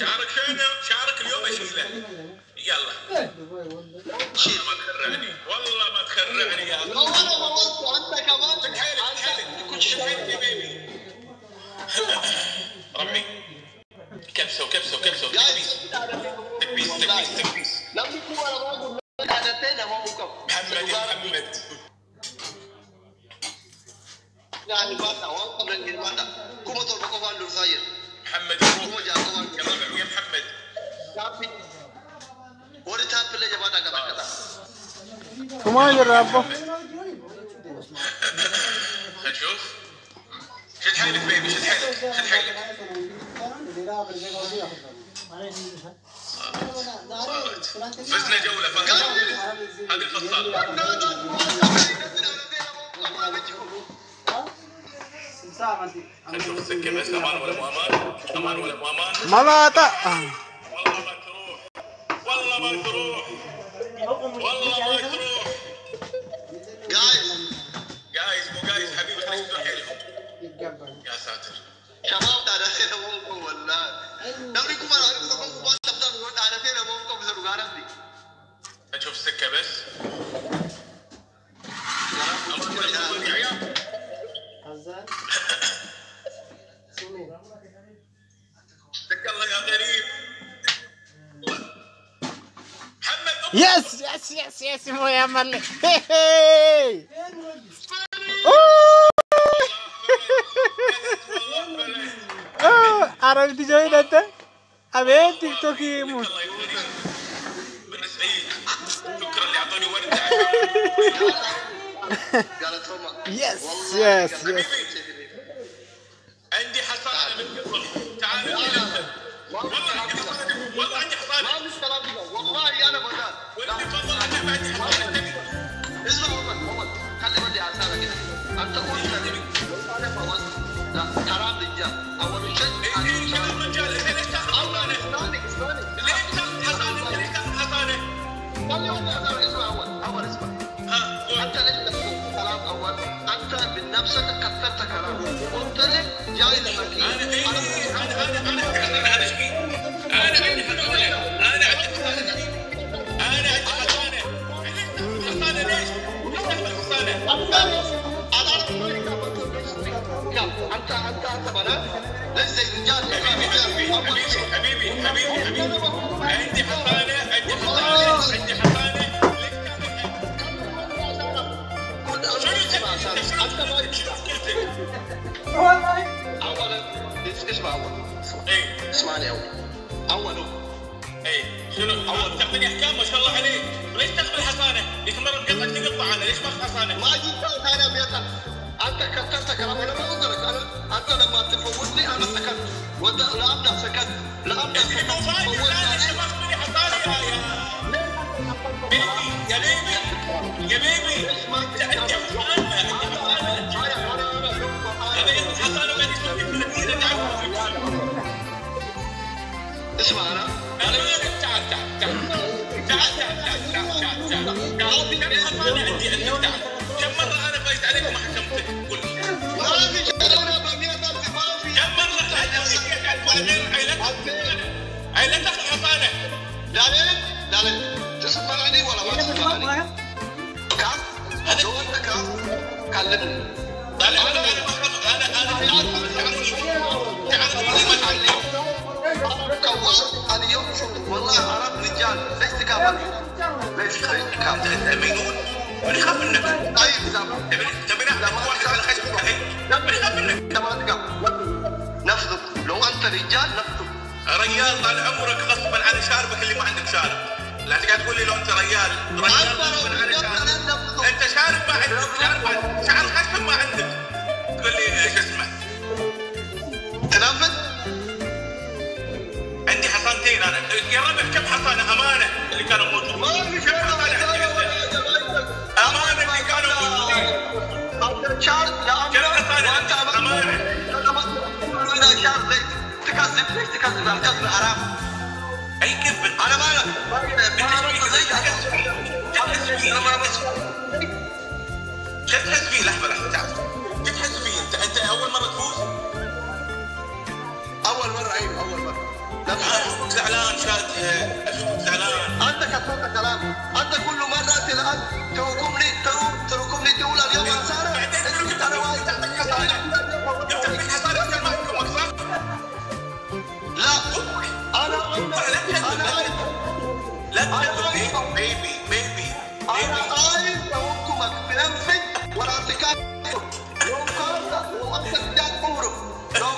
شعرك شنو؟ شعرك اليوم اشيله. يلا شيل. ما تخرعني والله ما تخرعني يا اخي. انا والله انت كمان شد حيلك شد حيلك كل شد حيلك يا بيبي. ربي كبسه وكبسه وكبسه تكبيس تكبيس تكبيس. لم يكن ولا ما اقول عادتين ما ممكن. محمد يا محمد يعني ما والله من ما كم طول بكون له صاير. محمد يا ربع يا محمد. tapi boleh tak pilih jabatan kata-kata. كمان جربه. نشوف. شد حيلك بيبي شد حيلك شد حيلك. فزنا جولة فقط. هذا الفصال. نشوف السكة بس أمان ولا مو أمان؟ أمان ولا مو أمان؟ ملاطة. والله ما تروح. والله ما تروح. والله ما تروح. جايز مو جايز حبيبي ليش تروح حيلهم؟ يا ساتر. شباب تعال فينا ممكن ولا نبريكم على عارف تقوم بس تبدأ نقول تعال فينا ممكن بس رجعنا بدي. نشوف السكة بس. سك الله يا غريب. محمد يس يس يس يس مو يا ملي. عرفت جوين انت؟ ابي تيك توك يموت. بن سعيد شكرا اللي اعطوني ورده. قالت روما. يس يس يس. عندي حصانه من قبل. تعال انت. والله عندي حصانه. ما في كلام كذا والله انا بدال. ولدي تفضل انا عندي حصانه. اسمع محمد خلي بدي حصانه كذا. انت قلت لي انا فوز. لا حرام رجال. اول شيء كلام رجال ليش تاخذ حصانه؟ ليش تاخذ حصانه؟ ليش تاخذ حصانه؟ خلي بدي حصانه. اسمع اول اسمع. انت ليش تقول كلام اول؟ انت من نفسك كثرت كلام. قلت لي جاي لمكين. انا ايش فيه؟ انا عندي حصانه. انا عندي حصانه. انا عندي حصانه. حصانه ليش؟ ليش تاخذ حصانه؟ انت بنات ليش زي الرجال. حبيبي عندي حصانه عندي حصانه عندي حصانه. اسمع اول. ايه اسمعني اول شنو اول تعطيني احكام ما شاء الله عليك. وليش تاخذ الحصانه؟ ليش مره قطعت تقطع انا ليش ما اخذ حصانه؟ ما جبت انا بيتك. انت كثرت كلام. انا ما قلت لك انت لما تفوتني انا سكت وانت لا ابدا سكت لا ابدا سكت. انا ما اخذني حصانه يا بيبي يا بيبي. انت عندي حصانه عندي حصانه. انا ياخذ حصانه بعد يسوي في الكثير. اسمع انا تعال عندي تعال. كم مرة أنا فايت عليك وما حكمتك؟ قول لي. ما في شيء. أنا بمية ما في. كم مرة عيلتك حصانة. لا تسمعني ولا ما تسمعني؟ كم؟ لو أنت كم؟ كلمني. أنا اليوم شوف والله عرب رجال ليش تكافئ؟ ليش تكافئ؟ مجنون؟ من يخاف منك؟ طيب تبي ناخذ واحد على خشمك الحين؟ من يخاف منك؟ انت ما تقف. نفذك لو انت رجال نفذك. ريال طال عمرك غصبا عن شاربك اللي ما عندك شارب. لا تقعد تقول لي لو انت ريال غصبا عن شارب. انت شارب ما عندك شعر خشم ما عندك. تقول لي ايش اسمه؟ تنفذ؟ عندي حصانتين انا. يا ربع كم حصانه امانه اللي كانوا موجودين. ما في شيء. امانه اللي كانوا موجودين. انت شارب لا كم حصانه عندك امانه؟ انا شارب زي تكذب. ليش تكذب؟ الكذب حرام. اي كذب؟ انا ما لا تحس فيه. لحظه تعال. كيف تحس فيه؟ انت اول مره تفوز؟ اول مره. ايوه اول مره. اشوفك زعلان شادها، اشوفك زعلان. انت كثرت كلام، انت كل مره الان تركمني تقول اليوم خساره. انت انا وايد قلت في حصانه كان ما يحكمك صح؟ لا انا لا تكذب بيبي انا عايز احكمك بنفسك ولا تكذب. لو انت رجال عمرك، لو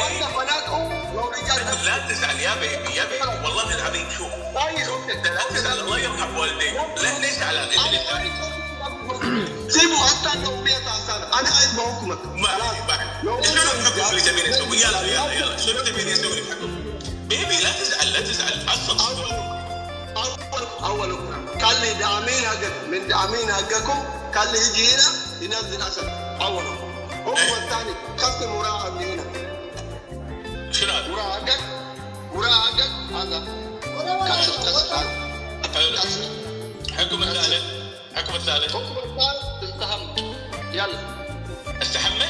انت بنات لو رجال. لا تزعل يا بيبي والله العظيم. شوف لا تزعل، الله يرحم والديك. لا ليش زعلان؟ سيبوا حتى لو 100 سنه انا عايز بحكمك. ما شنو الحكم اللي تبيني اسوي؟ يلا شنو تبيني اسوي لك حكم؟ بيبي لا تزعل تعصب. اول كان لي داعمين حقك من داعمين حقكم، كان لي يجي هنا ينزل اسد اول. الحكم الثاني خصم مراهق من هنا. شنو هذا؟ مراهقك هذا كسر هذا. حكم الثالث استهم. يلا استحمى؟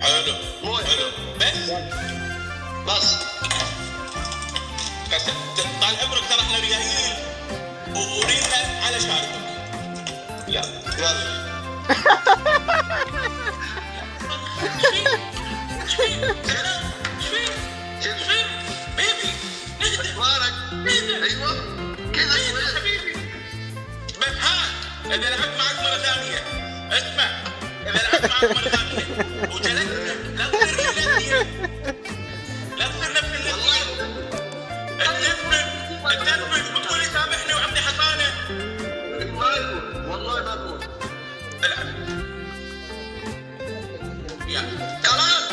حلو بس طال عمرك ترى احنا ريايين ورينا على شاربك. يلا بيبي ايوه كذا شويه حبيبي. بس اذا لعبت معك مره ثانيه، اسمع، اذا لعبت معك مره ثانيه وجلست لا تصير نفس اللي تنفذ وتقول لي سامحني وعطني حصانه. والله ما اقول. العب يا كلام.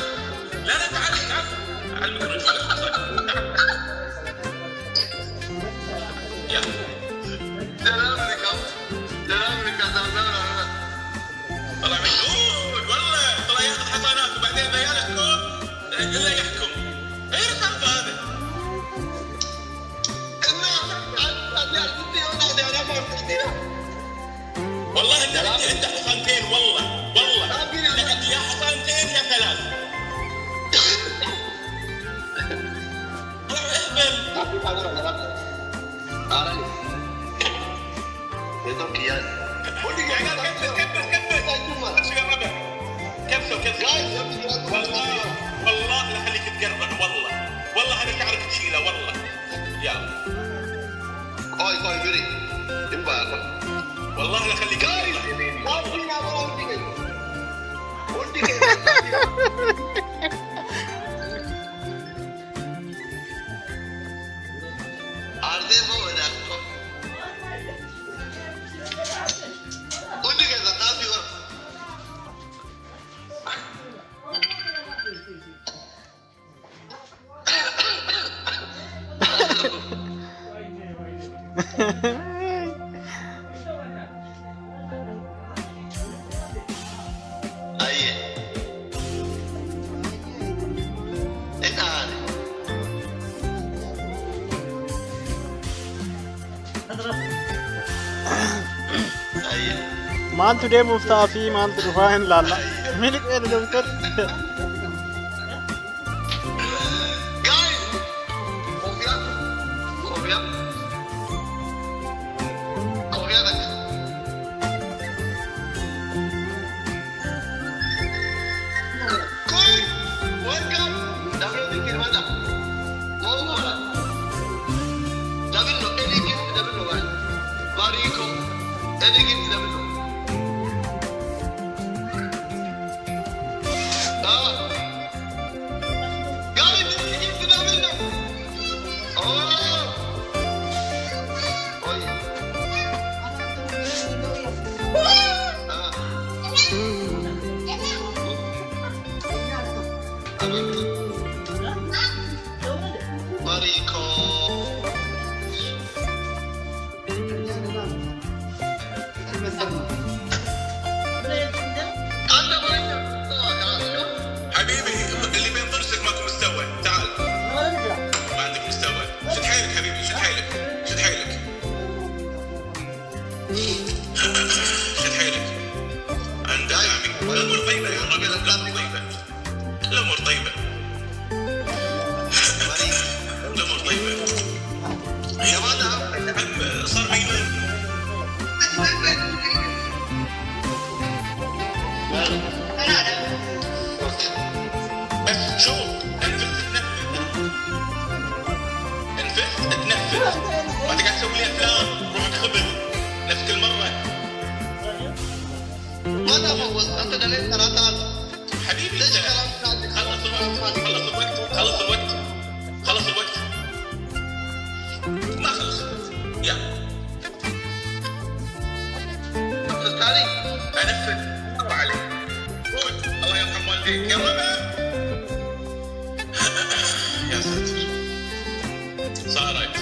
لا تعال على الميكروفون. يا دلامك طلع مجنون والله. طلع ياخذ حصانات وبعدين ذيال الكون الا يحكم. ايش السالفه هذا؟ والله انت عندك حصانتين والله لك يا حصانتين يا ثلاث. اهبل. كبسه والله لا خليك تقرب. والله هذا شعرك تشيله والله. يلا كوي بري انبا والله لا خليك ما انتو دي مفتافي ما انتو فاهم. لا مين ايه دكتور؟ الامور طيبه. فيك يا ربع. يا ساتر صارت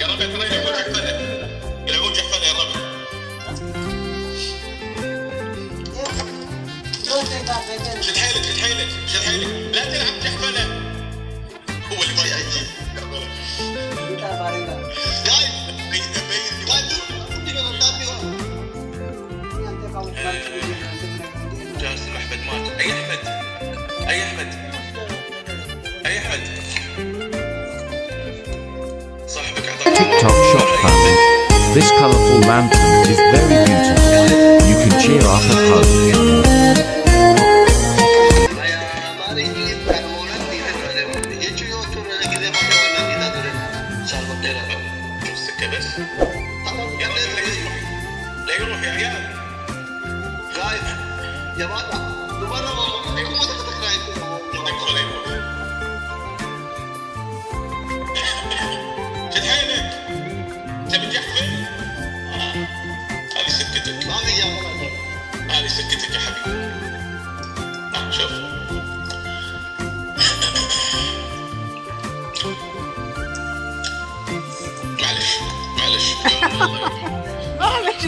يا ربع، ترى يلعبون جحفله، يلعبون جحفله يا ربع. شد حيلك شد حيلك شد حيلك، لا تلعب جحفله. هو اللي ما يجي جاسم احمد مات. اي احمد؟ اي احمد؟ اي احمد؟ صاحبك اعطاك TikTok shop family. This colorful lantern is very beautiful. You can cheer up at home. شوف السكه بس. يا ربع لا يروح يا عيال. يا بابا دوباره يكون ما تقدر يدقوا عليه. شد حيلك. تبي تحفل؟ هذه سكتك. ما في يا هذه سكتك يا حبيبي. شوف. معلش معلش. معلش